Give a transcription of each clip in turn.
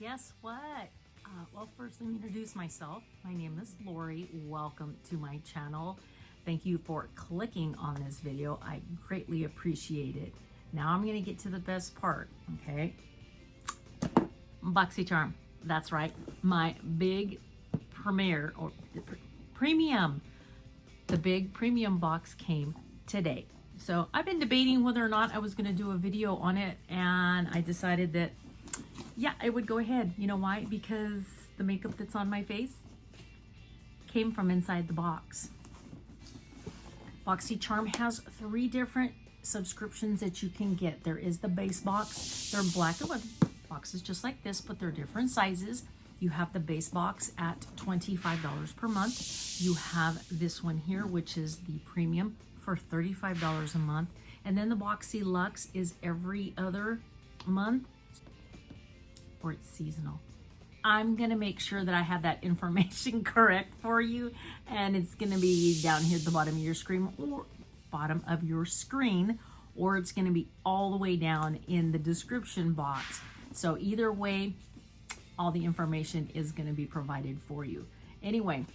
guess what? Well, first let me introduce myself. My name is Lori. Welcome to my channel. Thank you for clicking on this video. I greatly appreciate it. Now I'm gonna get to the best part, okay? BOXYCHARM, that's right. My big premiere, or premium, the big premium box came today. So I've been debating whether or not I was gonna do a video on it, and I decided that, yeah, I would go ahead. You know why? Because the makeup that's on my face came from inside the box. BOXYCHARM has 3 different subscriptions that you can get. There is the base box. They're black and white boxes just like this, but they're different sizes. You have the base box at $25 per month. You have this one here, which is the premium, for $35 a month. And then the Boxyluxe is every other month, or it's seasonal. I'm gonna make sure that I have that information correct for you, and it's gonna be down here at the bottom of your screen, or it's gonna be all the way down in the description box. So either way, all the information is gonna be provided for you. Anyway,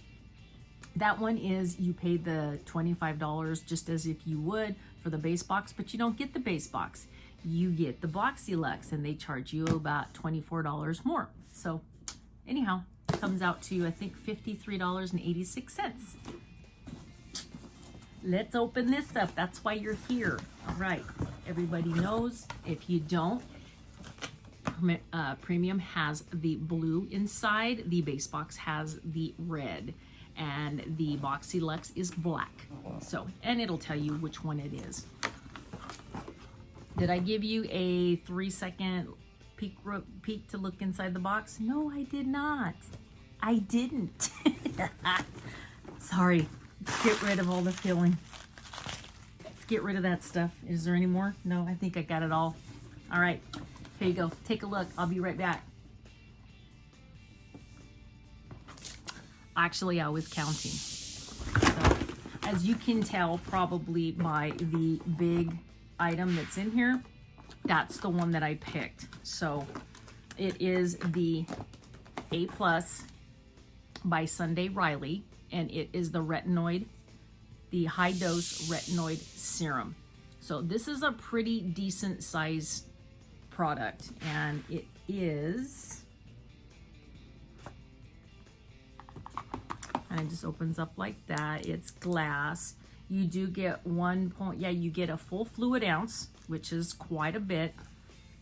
that one is, you pay the $25 just as if you would for the base box, but you don't get the base box. You get the Boxyluxe, and they charge you about $24 more. So anyhow, it comes out to, I think, $53.86. Let's open this up. That's why you're here. All right, everybody knows. If you don't, premium has the blue inside, the base box has the red, and the Boxyluxe is black. So, and it'll tell you which one it is. Did I give you a 3-second peek to look inside the box? No, I did not. I didn't. Sorry. Let's get rid of all the filling. Let's get rid of that stuff. Is there any more? No, I think I got it all. All right, here you go. Take a look. I'll be right back. Actually, I was counting. So, as you can tell probably by the big item that's in here, that's the one that I picked. So it is the A+ by Sunday Riley, and it is the Retinoid, the high dose Retinoid serum. So this is a pretty decent size product, and it is, and it just opens up like that. It's glass. You do get you get a full fluid ounce, which is quite a bit.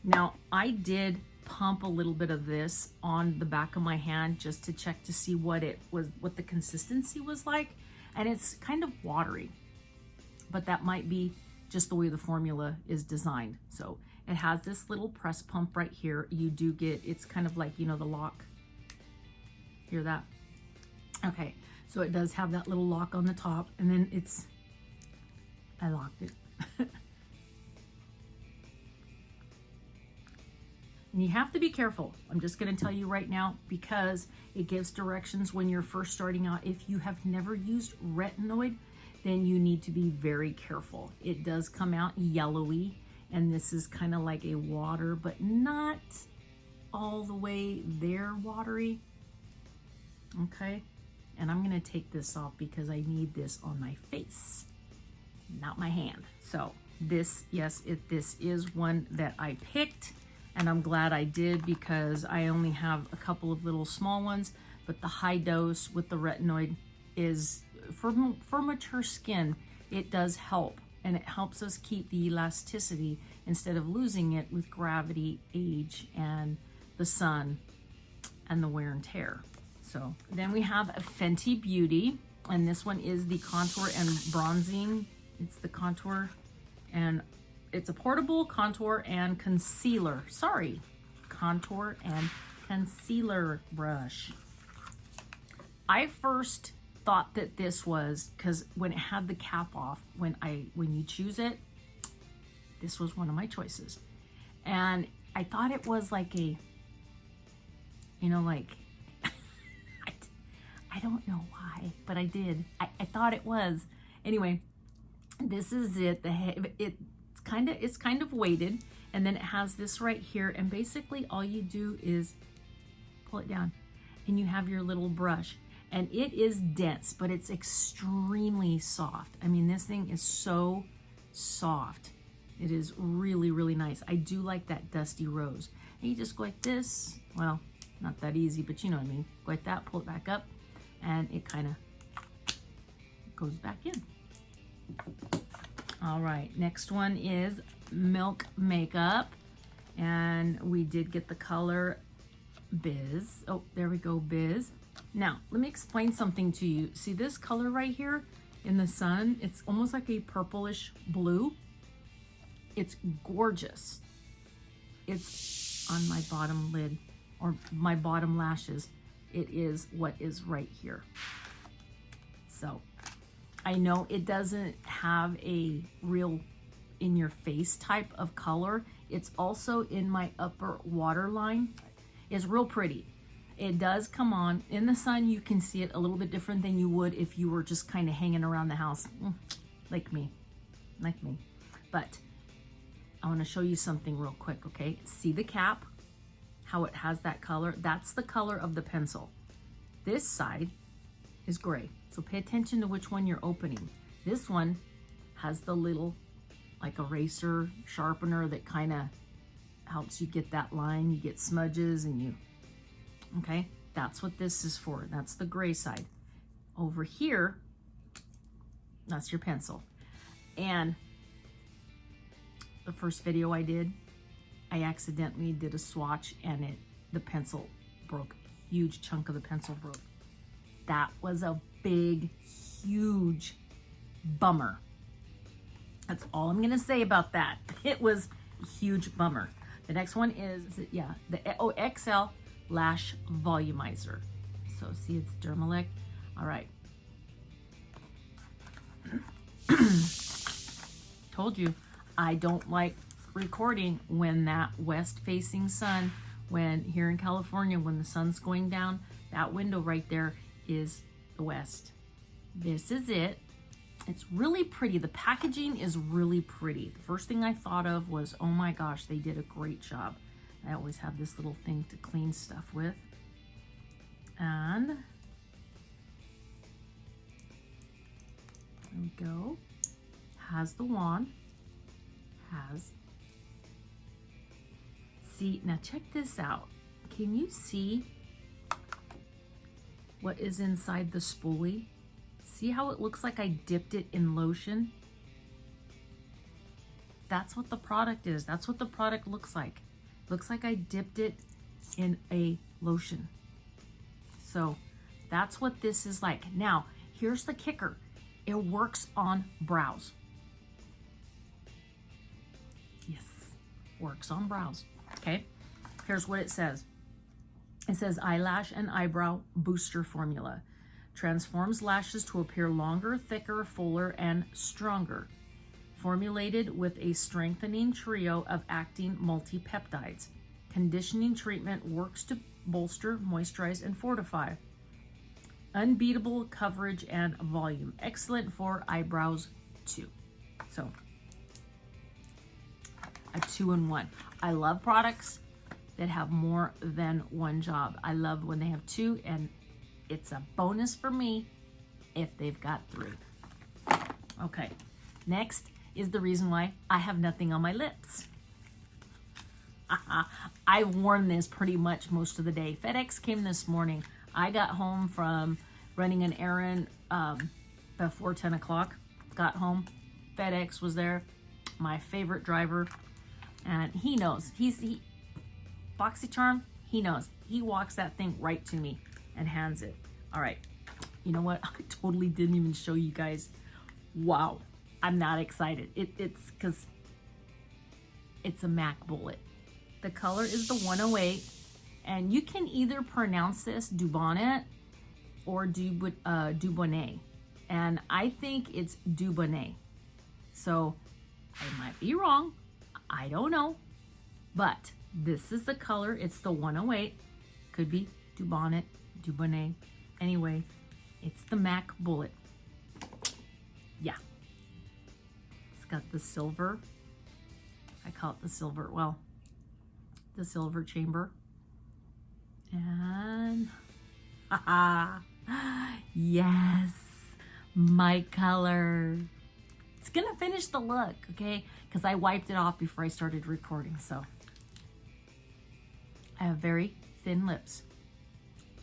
Now, I did pump a little bit of this on the back of my hand just to check to see what the consistency was like, and it's kind of watery, but that might be just the way the formula is designed. So it has this little press pump right here. You do get, it's kind of like, you know, the lock. Hear that? Okay, so it does have that little lock on the top, and then I locked it. And you have to be careful. I'm just going to tell you right now, because it gives directions when you're first starting out. If you have never used Retinoid, then you need to be very careful. It does come out yellowy, and this is kind of like a water, but not all the way there watery. Okay, and I'm going to take this off because I need this on my face, not my hand. So this, yes, this is one that I picked, and I'm glad I did, because I only have a couple of little small ones, but the high dose with the Retinoid is for mature skin. It does help, and it helps us keep the elasticity instead of losing it with gravity, age, and the sun, and the wear and tear. So then we have a FENTY Beauty, and this one is the contour and bronzing. It's the contour, and it's a portable contour and concealer. Sorry, contour and concealer brush. I first thought that this was, because when it had the cap off, when you choose it, this was one of my choices. And I thought it was like a, you know, like, I don't know why, but I did. I thought it was. Anyway, this is it. It's kind of weighted, and then it has this right here, and basically all you do is pull it down, and you have your little brush. And it is dense, but it's extremely soft. I mean, this thing is so soft. It is really, really nice. I do like that dusty rose. And you just go like this. Well, not that easy, but you know what I mean. Go like that, pull it back up, and it kind of goes back in. All right, next one is Milk Makeup. And we did get the color Biz. Oh, there we go, Biz. Now, let me explain something to you. See this color right here in the sun? It's almost like a purplish blue. It's gorgeous. It's on my bottom lid or my bottom lashes. It is what is right here. So I know it doesn't have a real in your face type of color. It's also in my upper waterline. It's real pretty. It does come on. In the sun, you can see it a little bit different than you would if you were just kind of hanging around the house. Like me. But I want to show you something real quick, okay? See the cap? How it has that color? That's the color of the pencil. This side is gray. So pay attention to which one you're opening. This one has the little, like eraser, sharpener that kind of helps you get that line. You get smudges and you... Okay, that's what this is for. That's the gray side. Over here, that's your pencil. And the first video I did, I accidentally did a swatch and the pencil broke. A huge chunk of the pencil broke. That was a big, huge bummer. That's all I'm gonna say about that. It was a huge bummer. The next one is, yeah, the XL Lash Volumizer. So see, it's Dermalect. All right. Told you, I don't like recording when that west-facing sun, when here in California, when the sun's going down, that window right there is the west. This is it. It's really pretty. The packaging is really pretty. The first thing I thought of was, oh my gosh, they did a great job. I always have this little thing to clean stuff with. And there we go. Has the wand. See, now check this out. Can you see what is inside the spoolie? See how it looks like I dipped it in lotion? That's what the product is. That's what the product looks like. Looks like I dipped it in a lotion. So that's what this is like. Now, here's the kicker. It works on brows. Yes, works on brows. Okay, here's what it says. It says eyelash and eyebrow booster formula. Transforms lashes to appear longer, thicker, fuller, and stronger. Formulated with a strengthening trio of acting multi-peptides. Conditioning treatment works to bolster, moisturize, and fortify. Unbeatable coverage and volume. Excellent for eyebrows too. So, a 2-in-1. I love products that have more than one job. I love when they have two, and it's a bonus for me if they've got 3. Okay, next is the reason why I have nothing on my lips. I've worn this pretty much most of the day. FedEx came this morning. I got home from running an errand before 10 o'clock. Got home, FedEx was there, my favorite driver, and he knows. He BOXYCHARM, he knows. He walks that thing right to me and hands it. All right, you know what? I totally didn't even show you guys. Wow. I'm not excited. It's because it's a MAC bullet. The color is the 108, and you can either pronounce this Dubonnet or Dubonnet, and I think it's Dubonnet. So I might be wrong. I don't know, but this is the color. It's the 108. Could be Dubonnet, Dubonnet. Anyway, it's the MAC bullet. Yeah. Got the silver, I call it the silver, well, the silver chamber, And, haha, yes, my color. It's gonna finish the look, okay? Because I wiped it off before I started recording, so. I have very thin lips.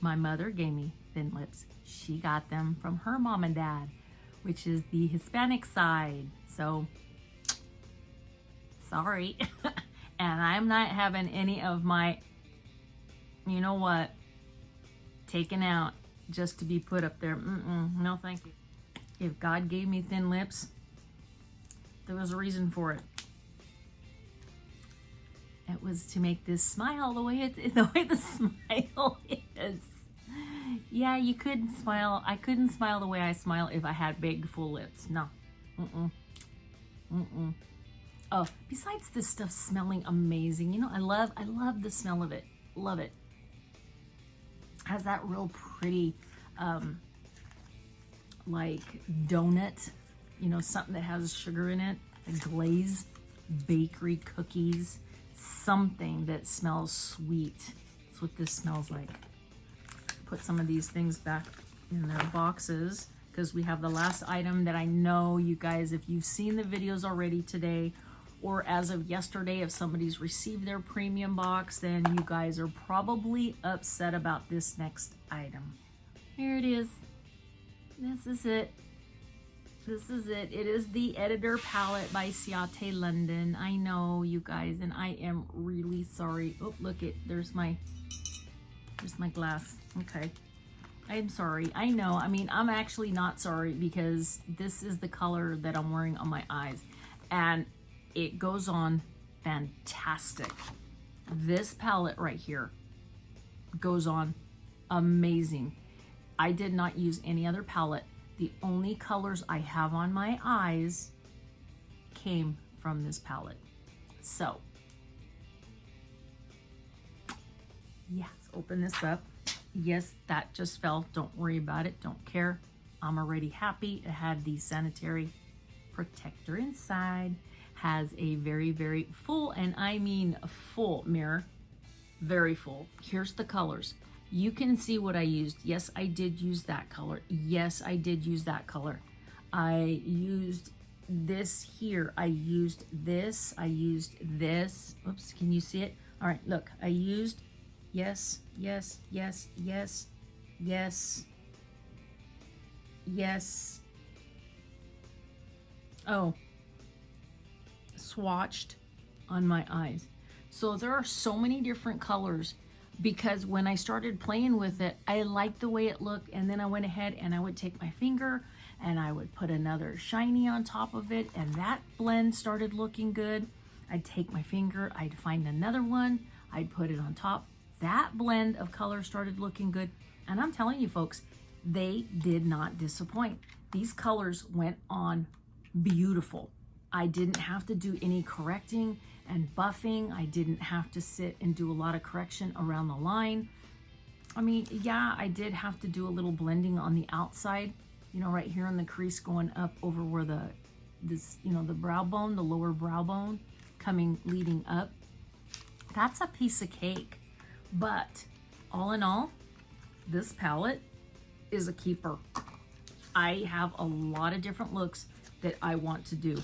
My mother gave me thin lips. She got them from her mom and dad, which is the Hispanic side. So, sorry. And I'm not having any of my, you know what, taken out just to be put up there. No, thank you. If God gave me thin lips, there was a reason for it. It was to make this smile the way the smile is. Yeah, you couldn't smile. I couldn't smile the way I smile if I had big, full lips. No. Oh, besides this stuff smelling amazing, you know, I love the smell of it. Love it. Has that real pretty, like donut, you know, something that has sugar in it, a glaze, bakery cookies, something that smells sweet. That's what this smells like. Put some of these things back in their boxes because we have the last item that I know you guys, if you've seen the videos already today, or as of yesterday, if somebody's received their premium box, then you guys are probably upset about this next item. Here it is. This is it. This is it. It is the Editor Palette by Ciate London. I know, you guys, and I am really sorry. Oh, look it. There's my glass. Okay. I'm sorry. I know. I mean, I'm actually not sorry because this is the color that I'm wearing on my eyes. And it goes on fantastic. This palette right here goes on amazing. I did not use any other palette. The only colors I have on my eyes came from this palette. So, yeah, let's open this up. Yes, that just fell. Don't worry about it. Don't care. I'm already happy. It had the sanitary protector inside. Has a very, very full, and I mean full mirror. Very full. Here's the colors. You can see what I used. Yes, I did use that color. Yes, I did use that color. I used this here. I used this. I used this. Oops, can you see it? All right, look. I used yes, yes, yes, yes, yes, yes. Oh, swatched on my eyes. So there are so many different colors because when I started playing with it, I liked the way it looked, and then I went ahead and I would take my finger and I would put another shiny on top of it, and that blend started looking good. I'd take my finger, I'd find another one, I'd put it on top. That blend of color started looking good, and I'm telling you folks, they did not disappoint. These colors went on beautiful. I didn't have to do any correcting and buffing. I didn't have to sit and do a lot of correction around the line. I mean, yeah, I did have to do a little blending on the outside, you know, right here in the crease going up over where the brow bone, the lower brow bone leading up. That's a piece of cake. But all in all, this palette is a keeper. I have a lot of different looks that I want to do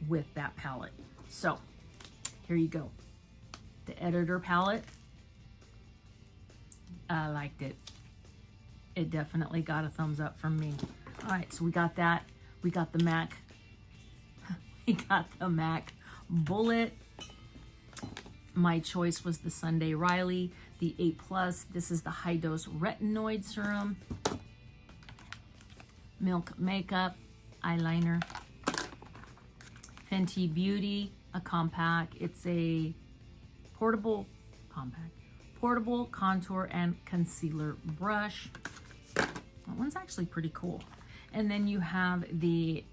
with that palette. So here you go. The Editor Palette. I liked it. It definitely got a thumbs up from me. All right, so we got that. We got the MAC. We got the MAC Bullet. My choice was the Sunday Riley, the 8+. This is the high dose retinoid serum. Milk Makeup eyeliner. FENTY Beauty, a compact. It's a portable contour and concealer brush. That one's actually pretty cool. And then you have the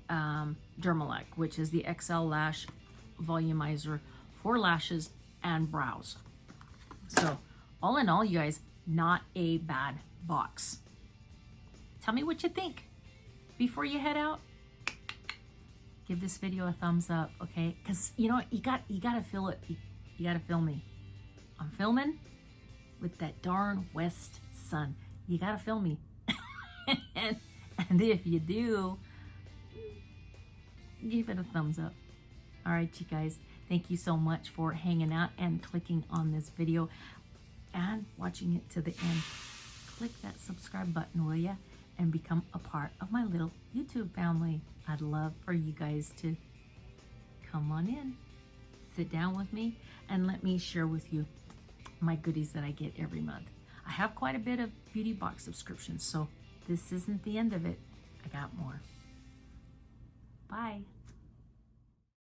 Dermalec, which is the XL Lash Volumizer for lashes and brows. So all in all, you guys, not a bad box. Tell me what you think before you head out. Give this video a thumbs up, okay? Because you know what, you gotta feel it. You gotta feel me. I'm filming, with that darn west sun. You gotta film me. and if you do, give it a thumbs up. All right, you guys, thank you so much for hanging out and clicking on this video and watching it to the end. Click that subscribe button, will ya? And become a part of my little YouTube family. I'd love for you guys to come on in, sit down with me, and let me share with you my goodies that I get every month. I have quite a bit of beauty box subscriptions, so this isn't the end of it. I got more. Bye.